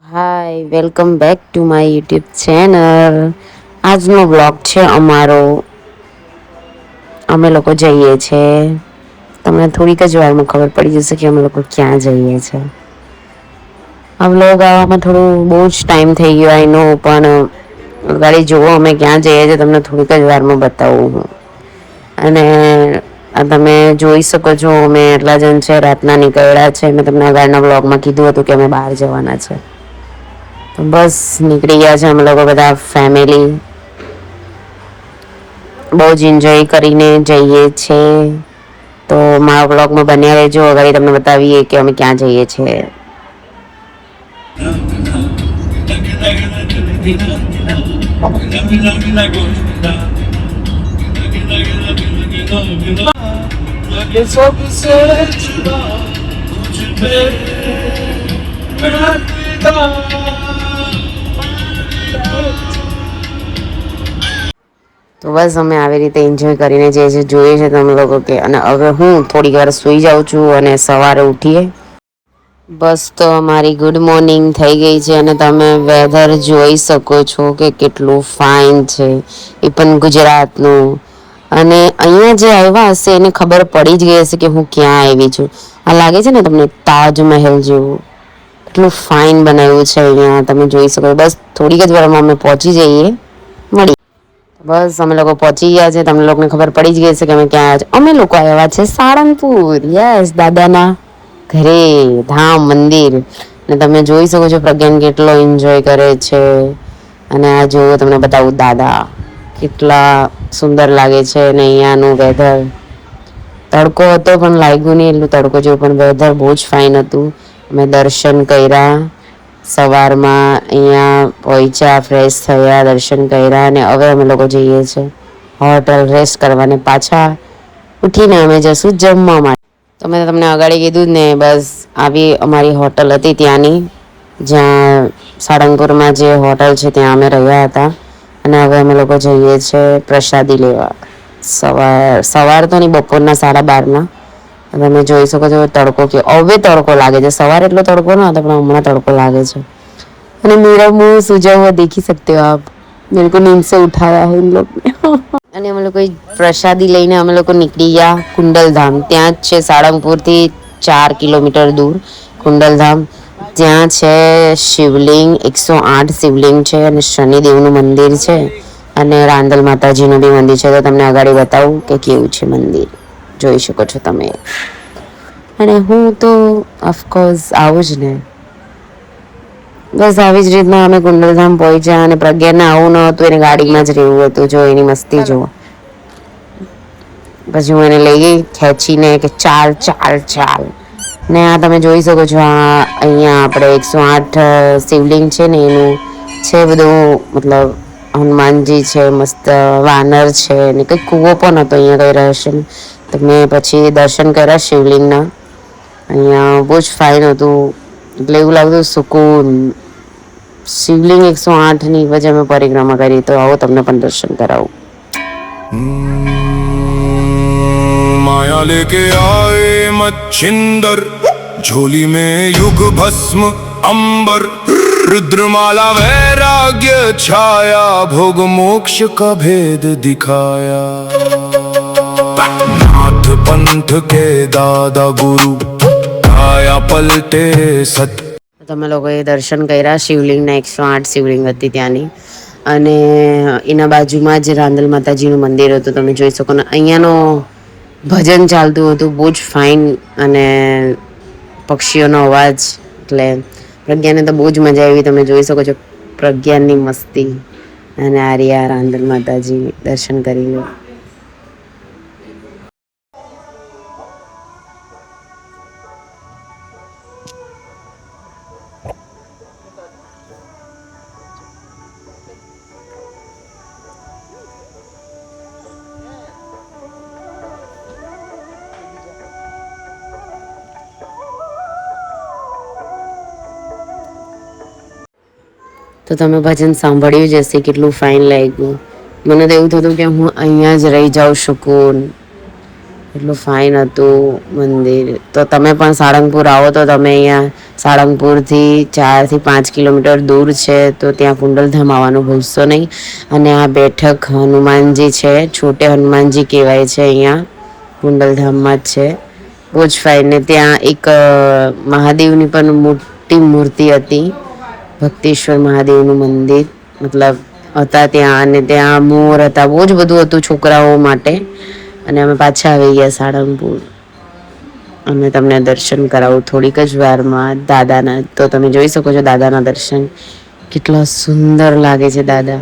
Hi welcome back to my YouTube channel. આજનો blog છે અમારો. અમે લોકો જઈએ છીએ, તમને થોડીક જ વારમાં ખબર પડી જશે કે અમે લોકો ક્યાં જઈએ છીએ. આ બ્લોગ આવવામાં થોડું બહુ જ ટાઈમ થઈ ગયો એનો, પણ ગાડી જુઓ અમે ક્યાં જઈએ છીએ તમને થોડીક જ વારમાં બતાવું હું. અને તમે જોઈ શકો છો અમે એટલા જણ છે રાતના નીકળ્યા છે. મેં તમને આગળના બ્લોગમાં કીધું હતું કે અમે બહાર જવાના છે. તો બસ નીકળી ગયા છે અમે લોકો બધા ફેમિલી. બહુ જ એન્જોય કરીને જઈએ છે. તો મારા બ્લોગમાં બન્યા રહેજો, અગાડી તમને બતાવીએ કે અમે ક્યાં જઈએ છીએ. તો બસ અમે આવી રીતે એન્જોય કરીને જઈએ છીએ. જોઈએ છે તમે લોકો કે, અને હવે હું થોડીક વાર સૂઈ જાઉં છું અને સવારે ઉઠીએ. બસ તો અમારી ગુડ મોર્નિંગ થઈ ગઈ છે અને તમે વેધર જોઈ શકો છો કે કેટલું ફાઇન છે, એ પણ ગુજરાતનું. અને અહીંયા જે આવ્યા હશે એને ખબર પડી જ ગઈ હશે કે હું ક્યાં આવી છું. આ લાગે છે ને તમને તાજમહેલ જેવું, એટલું ફાઇન બનાવ્યું છે અહીંયા તમે જોઈ શકો. બસ થોડીક જ વારમાં અમે પહોંચી જઈએ, મળી. બસ અમે લોકો પહોંચી ગયા છે. તમને લોકોને ખબર પડી જ ગઈ છે કે અમે ક્યાં અમે લોકો આવ્યા છે સાળંગપુર. યસ, દાદાના ઘરે, ધામ, મંદિર. ને તમે જોઈ શકો છો પ્રજ્ઞાન કેટલો એન્જોય કરે છે. અને આ જો તમને બતાવું દાદા કેટલા સુંદર લાગે છે. અને અહીંયાનું વેધર, તડકો હતો પણ લાગ્યું નહીં એટલું તડકો જેવું, પણ વેધર બહુ જ ફાઇન હતું. અમે દર્શન કર્યા સવારમાં, અહીંયા પહોંચ્યા, ફ્રેશ થયા, દર્શન કર્યા અને હવે અમે લોકો જઈએ છીએ હોટલ રેસ્ટ કરવાને. પાછા ઉઠીને અમે જશું જમવા માટે. તો મેં તમને અગાડી કીધું જ ને, બસ આવી અમારી હોટલ હતી ત્યાંની, જ્યાં સાળંગપુરમાં જે હોટલ છે ત્યાં અમે રહ્યા હતા. અને હવે અમે લોકો જઈએ છીએ પ્રસાદી લેવા. સવાર તો નહીં, બપોરના 12:30. તમે જોઈ શકો છો તડકો, કે હવે તડકો લાગે છે. સવારે એટલો તડકો ન હતો પણ હમણાં તડકો લાગે છે. અને मेरा मुंह सूजा हुआ देख ही सकते हो आप, मेरे को नींद से उठाया है इन लोग ने. અને અમે લોકો પ્રસાદી લઈને અમે લોકો નીકળી ગયા કુંડલધામ. ત્યાં જ છે સાળંગપુરથી 4 કિલોમીટર દૂર કુંડલધામ. ત્યાં છે શિવલિંગ, 108 શિવલિંગ છે અને શનિદેવનું મંદિર છે. અને રાંદલ માતાજીનું બી મંદિર છે. તો તમને આગળ બતાવું કે કેવું છે મંદિર, જોઈ શકો છો તમે. અને હું તો ઓફકોર્સ આવું જ ને. બસ આવી જ રીતના અમે કુંડલધામ પહોંચ્યા. અને પ્રજ્ઞાને આવું ન હતું, એને ગાડીમાં જ રહેવું હતું. જો એની મસ્તી જુઓ. પછી હું એને લઈ ગઈ ખેંચીને કે ચાલ ચાલ ચાલ. ને આ તમે જોઈ શકો છો, આ અહીંયા આપણે 108 શિવલિંગ છે ને એનું છે બધું, મતલબ હનુમાનજી છે, મસ્ત વાનર છે ને કંઈક કૂવો પણ હતો અહીંયા કઈ રહસ્ય. તો મેં પછી દર્શન કર્યા શિવલિંગના. અહીંયા બહુ જ ફાઇન હતું, એટલે એવું લાગતું સુકૂન. શિવલિંગ 108ની વચ્ચે અમે પરિક્રમા કરી. તો આવો તમને પણ દર્શન કરાવું. माया लेके आए मच्छिंदर, झोली में युग भस्म अंबर, रुद्रमाला वैराग्य छाया, भोग मोक्ष का भेद दिखाया, नाथ पंथ के दादा गुरु काया पलटे सत. તમે લોકોએ દર્શન કર્યા શિવલિંગના, 108 શિવલિંગ હતી ત્યાંની. અને એના બાજુમાં જ રાંદલ માતાજીનું મંદિર હતું, તમે જોઈ શકો ને. અહીંયાનો ભજન ચાલતું હતું, બહુ જ ફાઇન. અને પક્ષીઓનો અવાજ, એટલે પ્રજ્ઞાને તો બહુ જ મજા આવી. તમે જોઈ શકો છો પ્રજ્ઞાની મસ્તી. અને આર્યા રાંદલ માતાજી દર્શન કરી લો. તો તમે ભજન સાંભળ્યું જ હશે, કેટલું ફાઇન લાગ્યું. મને તો એવું થતું કે હું અહીંયા જ રહી જાઉં શકું, એટલું ફાઇન હતું મંદિર. તો તમે પણ સાળંગપુર આવો તો તમે અહીંયા સાળંગપુરથી 4 થી 5 કિલોમીટર દૂર છે. તો ત્યાં કુંડલધામ આવવાનું ભૂલશો નહીં. અને આ બેઠક હનુમાનજી છે, છોટે હનુમાનજી કહેવાય છે, અહીંયા કુંડલધામમાં જ છે. બહુ જ ફાઇન. ને ત્યાં એક મહાદેવની પણ મોટી મૂર્તિ હતી, ભક્તેશ્વર મહાદેવનું મંદિર મતલબ હતા ત્યાં. અને ત્યાં મોર હતા, બહુ જ બધું હતું છોકરાઓ માટે. અને અમે પાછા આવી ગયા સાળંગપુર. અમે તમને દર્શન કરાવું થોડીક જ વારમાં દાદાના. તો તમે જોઈ શકો છો દાદાના દર્શન કેટલા સુંદર લાગે છે દાદા.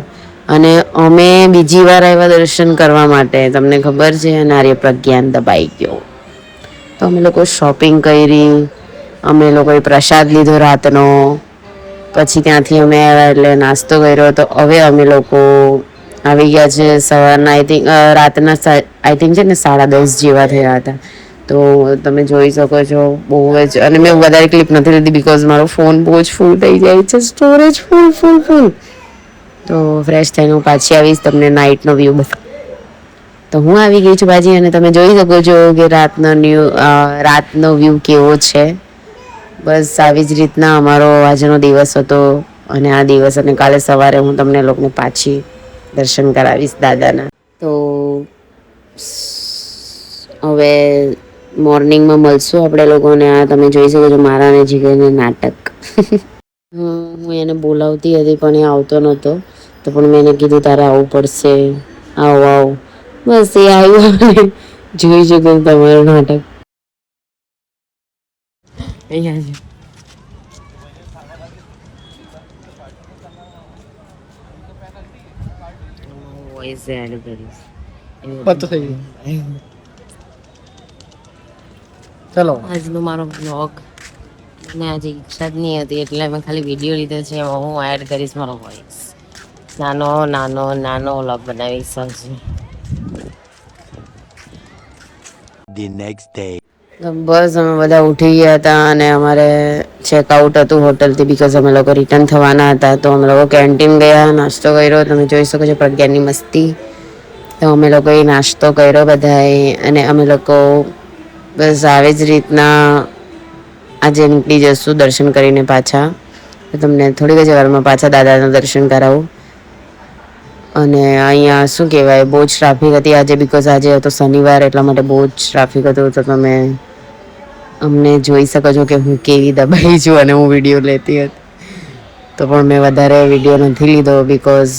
અને અમે બીજી વાર આવ્યા દર્શન કરવા માટે. તમને ખબર છે નાર્ય પ્રજ્ઞાન દબાઈ ગયો, તો અમે લોકો શોપિંગ કરી, અમે લોકોએ પ્રસાદ લીધો રાતનો. પછી ત્યાંથી અમે આવ્યા એટલે નાસ્તો કર્યો. તો હવે અમે લોકો આવી ગયા છે સવારના. આઈ થિંક રાતના આઈ થિંક છે ને 10:30 જેવા થયા હતા. તો તમે જોઈ શકો છો બહુ જ. અને મેં વધારે ક્લિપ નથી લીધી બિકોઝ મારો ફોન બહુ જ ફૂલ થઈ જાય છે, સ્ટોરેજ ફૂલ. તો ફ્રેશ થઈને હું પાછી આવીશ, તમને નાઇટનો વ્યૂ બતાવ. તો હું આવી ગઈ છું પાછી. અને તમે જોઈ શકો છો કે રાતનો વ્યૂ કેવો છે. બસ આવી જ રીતના અમારો આજનો દિવસ હતો. અને આ દિવસ અને કાલે સવારે હું તમને લોકોને પાછી દર્શન કરાવીશ દાદાના. તો હવે મોર્નિંગમાં મળશું આપણે લોકોને. આ તમે જોઈ શકો છો મારા અને જીગરને નાટક. હું એને બોલાવતી હતી પણ એ આવતો નહોતો. તો પણ મેં એને કીધું તારે આવવું પડશે, આવ. બસ એ આવ્યું. જોઈ શકો તમારું નાટક અહીંયા છે. વોઇસ એડ કરીશ. પતો થઈ ગયું. ચલો આજનો મારો બ્લોગ મને આજે ઈચ્છા જ નહીં હતી એટલે મેં ખાલી વિડીયો લીધો છે. એમાં હું એડ કરીશ મારો વોઇસ. નાનો વ્લોગ બનાવીશ આજે. The next day. બસ અમે બધા ઉઠી ગયા હતા અને અમારે ચેકઆઉટ હતું હોટલથી બિકોઝ અમે લોકો રિટર્ન થવાના હતા. તો અમે લોકો કેન્ટીન ગયા, નાસ્તો કર્યો. તમે જોઈ શકો છો પ્રજ્ઞાની મસ્તી. તો અમે લોકોએ નાસ્તો કર્યો બધાએ. અને અમે લોકો બસ આવી જ રીતના આજે નીકળી જશું દર્શન કરીને પાછા. તો તમને થોડીક જ વારમાં પાછા દાદાના દર્શન કરાવું. અને અહીંયા શું કહેવાય, બહુ જ ટ્રાફિક હતી આજે બિકોઝ આજે હતો શનિવાર, એટલા માટે બહુ જ ટ્રાફિક હતું. તો તમે અમને જોઈ શકો છો કે હું કેવી દબાઈ છું અને હું વિડીયો લેતી હતી. તો પણ મેં વધારે વિડીયો નથી લીધો બિકોઝ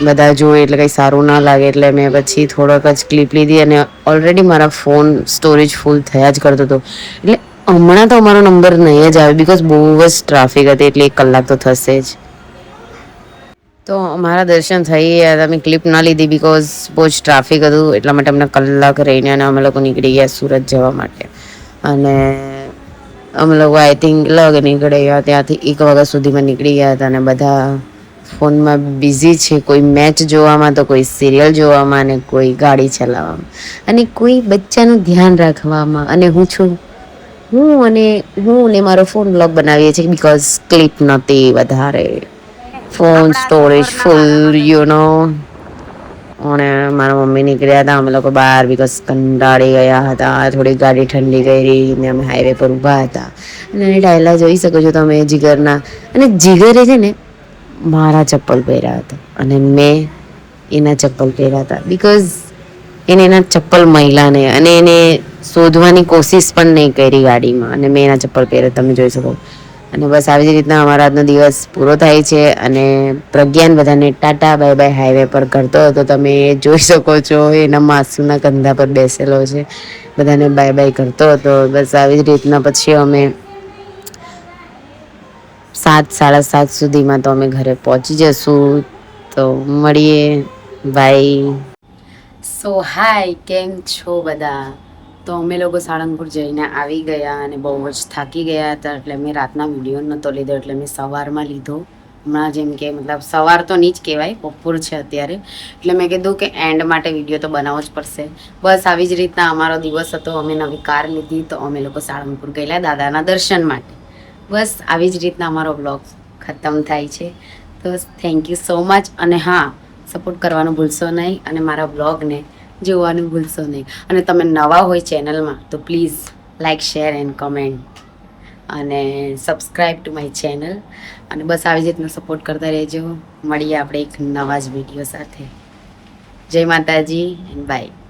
બધા જોવે એટલે કંઈ સારું ના લાગે. એટલે મેં પછી થોડોક જ ક્લિપ લીધી. અને ઓલરેડી મારા ફોન સ્ટોરેજ ફૂલ થયા જ કરતો હતો. એટલે હમણાં તો અમારો નંબર નહીં જ આવે બિકોઝ બહુ જ ટ્રાફિક હતી. એટલે 1 કલાક તો થશે જ. તો અમારા દર્શન થઈ ગયા. અમે ક્લિપ ના લીધી બિકોઝ બહુ જ ટ્રાફિક હતું. એટલા માટે અમને કલાક રહીને અને અમે લોકો નીકળી ગયા સુરત જવા માટે. અને અમે લોકો આઈ થિંક નીકળી ગયા ત્યાંથી 1 વાગ્યા સુધીમાં નીકળી ગયા હતા. અને બધા ફોનમાં બિઝી છે, કોઈ મેચ જોવામાં, તો કોઈ સિરિયલ જોવામાં, અને કોઈ ગાડી ચલાવવામાં, અને કોઈ બચ્ચાનું ધ્યાન રાખવામાં. અને હું અને મારો ફોન બ્લોગ બનાવીએ છીએ બિકોઝ ક્લિપ નહોતી વધારે. ફોન સ્ટોરેજ ફૂલ અને મારા મમ્મી નીકળ્યા હતા. અમે લોકો બહાર બિકોઝ કંટાળી ગયા હતા. થોડી ગાડી ઠંડી કરી ને અમે હાઈવે પર ઊભા હતા. અને એની ડાયલા જોઈ શકો છો તમે જીગરના. અને જીગરે છે ને મારા ચપ્પલ પહેર્યા હતા અને મેં એના ચપ્પલ પહેર્યા હતા બિકોઝ એને એના ચપ્પલ મહિલાને અને એને શોધવાની કોશિશ પણ નહીં કરી ગાડીમાં. અને મેં એના ચપ્પલ પહેર્યા, તમે જોઈ શકો. અને બસ આવી જ રીતના અમારા આજનો દિવસ પૂરો થાય છે. અને પ્રજ્ઞાન બધાને ટાટા બાય બાય હાઈવે પર કરતો હતો. તમે જોઈ શકો છો એના માસુના કંધા પર બેસેલો છે, બધાને બાય બાય કરતો હતો. બસ આવી જ રીતના પછી અમે 7, 7:30 સુધીમાં તો અમે ઘરે પહોંચી જશું. તો મળીએ, બાય. સો હાય, કેમ છો બધા? તો અમે લોકો સાળંગપુર જઈને આવી ગયા અને બહુ જ થાકી ગયા હતા. એટલે મેં રાતના વિડીયો નહોતો લીધો, એટલે મેં સવારમાં લીધો. હમણાં જેમ કે મતલબ સવાર તો નહીં જ કહેવાય, બપોર છે અત્યારે. એટલે મેં કીધું કે એન્ડ માટે વિડીયો તો બનાવવો જ પડશે. બસ આવી જ રીતના અમારો દિવસ હતો. અમે નવી કાર લીધી તો અમે લોકો સાળંગપુર ગયેલા દાદાના દર્શન માટે. બસ આવી જ રીતના અમારો બ્લોગ ખતમ થાય છે. તો થેન્ક યુ સો મચ. અને હા, સપોર્ટ કરવાનું ભૂલશો નહીં અને મારા બ્લોગને જોવાનું ભૂલશો નહીં. અને તમે નવા હોય ચેનલમાં તો please like, share and comment. અને સબસ્ક્રાઈબ ટુ માય ચેનલ. અને બસ આવી જ રીતના સપોર્ટ કરતા રહેજો. મળીએ આપણે એક નવા જ વિડીયો સાથે. જય માતાજી એન્ડ બાય.